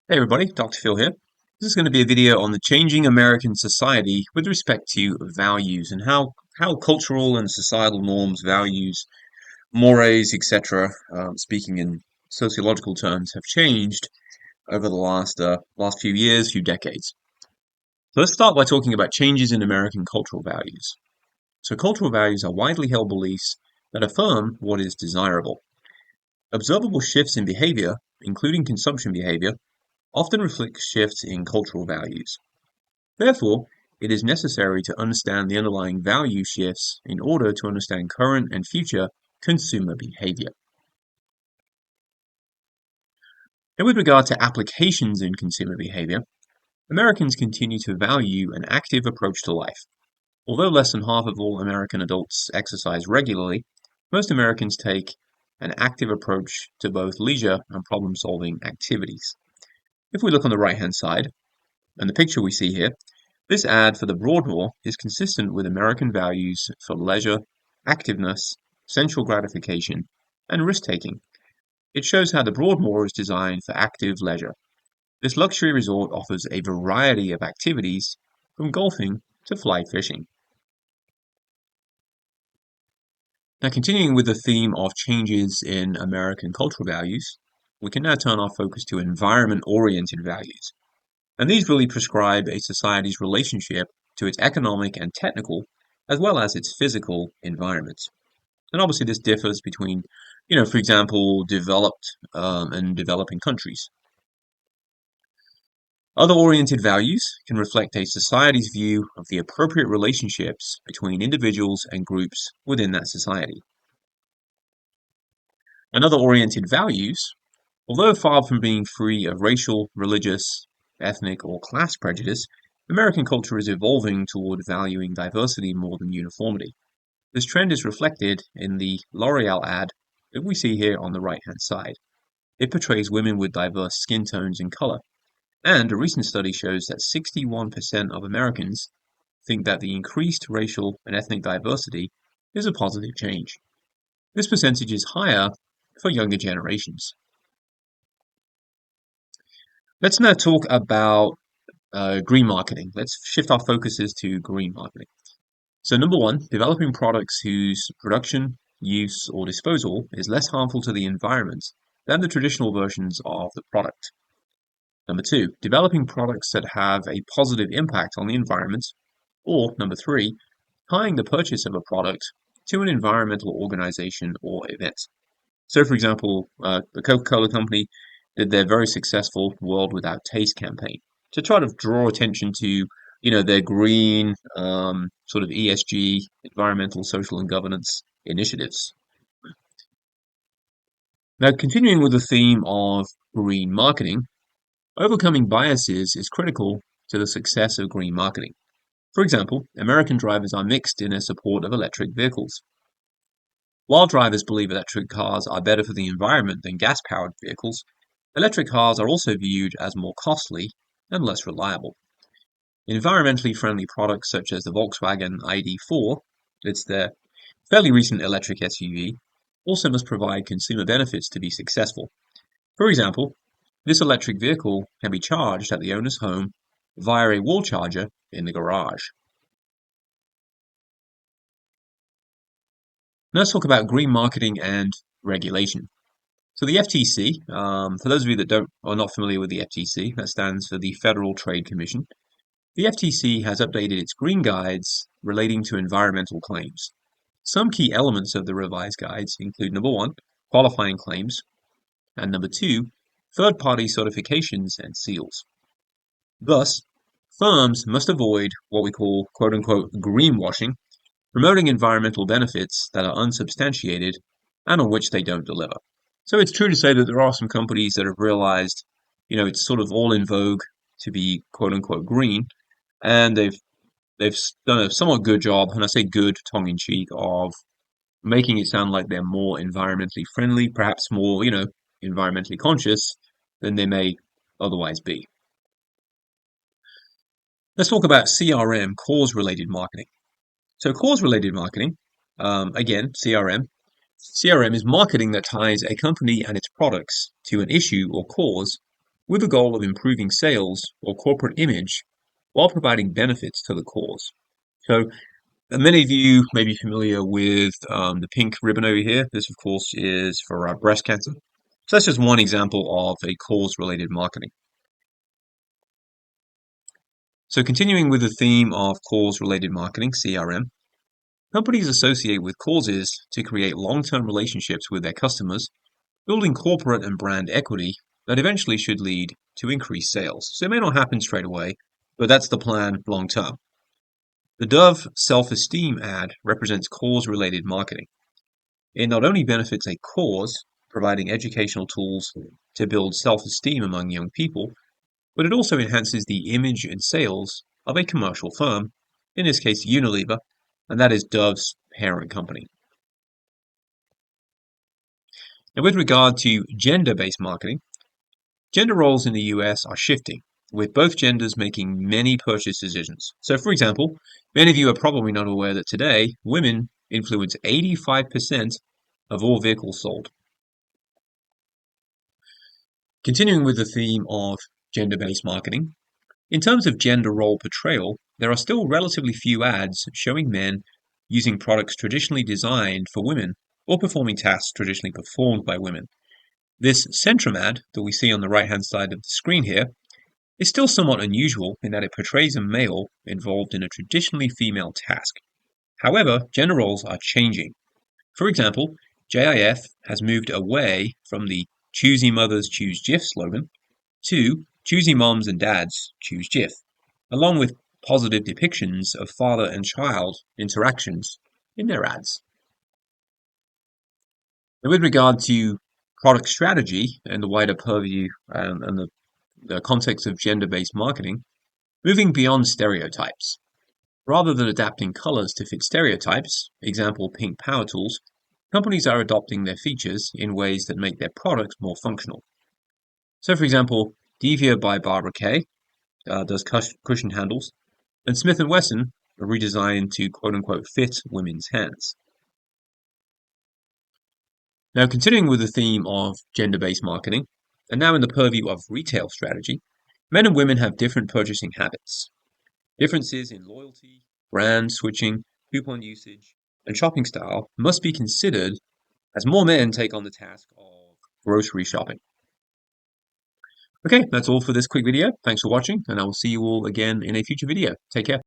Hey everybody, Dr. Phil here. This is going to be a video on the changing American society with respect to values and how cultural and societal norms, values, mores, etc., speaking in sociological terms, have changed over the last few years, few decades. So let's start by talking about changes in American cultural values. So cultural values are widely held beliefs that affirm what is desirable. Observable shifts in behavior, including consumption behavior, often reflect shifts in cultural values. Therefore, it is necessary to understand the underlying value shifts in order to understand current and future consumer behavior. And with regard to applications in consumer behavior, Americans continue to value an active approach to life. Although less than half of all American adults exercise regularly, most Americans take an active approach to both leisure and problem-solving activities. If we look on the right-hand side, and the picture we see here, this ad for the Broadmoor is consistent with American values for leisure, activeness, sensual gratification, and risk-taking. It shows how the Broadmoor is designed for active leisure. This luxury resort offers a variety of activities, from golfing to fly fishing. Now, continuing with the theme of changes in American cultural values, we can now turn our focus to environment-oriented values. And these really prescribe a society's relationship to its economic and technical, as well as its physical environment. And obviously, this differs between, for example, developed and developing countries. Other oriented values can reflect a society's view of the appropriate relationships between individuals and groups within that society. And other oriented values, although far from being free of racial, religious, ethnic, or class prejudice, American culture is evolving toward valuing diversity more than uniformity. This trend is reflected in the L'Oreal ad that we see here on the right-hand side. It portrays women with diverse skin tones and color, and a recent study shows that 61% of Americans think that the increased racial and ethnic diversity is a positive change. This percentage is higher for younger generations. Let's now talk about green marketing. Let's shift our focuses to green marketing. So, number one, developing products whose production, use, or disposal is less harmful to the environment than the traditional versions of the product. Number two, developing products that have a positive impact on the environment. Or number three, tying the purchase of a product to an environmental organization or event. So, for example, the Coca-Cola company did their very successful World Without Taste campaign to try to draw attention to, their green sort of ESG, environmental, social, and governance initiatives. Now, continuing with the theme of green marketing, overcoming biases is critical to the success of green marketing. For example, American drivers are mixed in their support of electric vehicles. While drivers believe electric cars are better for the environment than gas-powered vehicles, electric cars are also viewed as more costly and less reliable. Environmentally friendly products such as the Volkswagen ID.4, it's their fairly recent electric SUV, also must provide consumer benefits to be successful. For example, this electric vehicle can be charged at the owner's home via a wall charger in the garage. Now let's talk about green marketing and regulation. So the FTC, for those of you that are not familiar with the FTC, that stands for the Federal Trade Commission. The FTC has updated its green guides relating to environmental claims. Some key elements of the revised guides include number one, qualifying claims, and number two, third-party certifications and seals. Thus, firms must avoid what we call quote-unquote greenwashing, promoting environmental benefits that are unsubstantiated and on which they don't deliver. So it's true to say that there are some companies that have realized, it's sort of all in vogue to be quote unquote green, and they've done a somewhat good job, and I say good tongue in cheek, of making it sound like they're more environmentally friendly, perhaps more, environmentally conscious than they may otherwise be. Let's talk about CRM, cause-related marketing. So cause-related marketing, again, CRM. CRM is marketing that ties a company and its products to an issue or cause with the goal of improving sales or corporate image while providing benefits to the cause. So many of you may be familiar with the pink ribbon over here. This, of course, is for breast cancer. So that's just one example of a cause-related marketing. So continuing with the theme of cause-related marketing, CRM, companies associate with causes to create long-term relationships with their customers, building corporate and brand equity that eventually should lead to increased sales. So it may not happen straight away, but that's the plan long term. The Dove self-esteem ad represents cause-related marketing. It not only benefits a cause, providing educational tools to build self-esteem among young people, but it also enhances the image and sales of a commercial firm, in this case Unilever, and that is Dove's parent company. Now, with regard to gender-based marketing, gender roles in the US are shifting, with both genders making many purchase decisions. So, for example, many of you are probably not aware that today, women influence 85% of all vehicles sold. Continuing with the theme of gender-based marketing, in terms of gender role portrayal, there are still relatively few ads showing men using products traditionally designed for women or performing tasks traditionally performed by women. This Centrum ad that we see on the right-hand side of the screen here is still somewhat unusual in that it portrays a male involved in a traditionally female task. However, gender roles are changing. For example, JIF has moved away from the Choosy Mothers Choose Jif slogan to Choosy Moms and Dads Choose Jif, along with positive depictions of father and child interactions in their ads. And with regard to product strategy and the wider purview and the context of gender-based marketing, moving beyond stereotypes. Rather than adapting colors to fit stereotypes, example pink power tools, companies are adopting their features in ways that make their products more functional. So, for example, Devia by Barbara Kay does cushion handles, and Smith & Wesson are redesigned to quote-unquote fit women's hands. Now, continuing with the theme of gender-based marketing, and now in the purview of retail strategy, men and women have different purchasing habits. Differences in loyalty, brand switching, coupon usage, and shopping style must be considered as more men take on the task of grocery shopping. Okay, that's all for this quick video. Thanks for watching, and I will see you all again in a future video. Take care.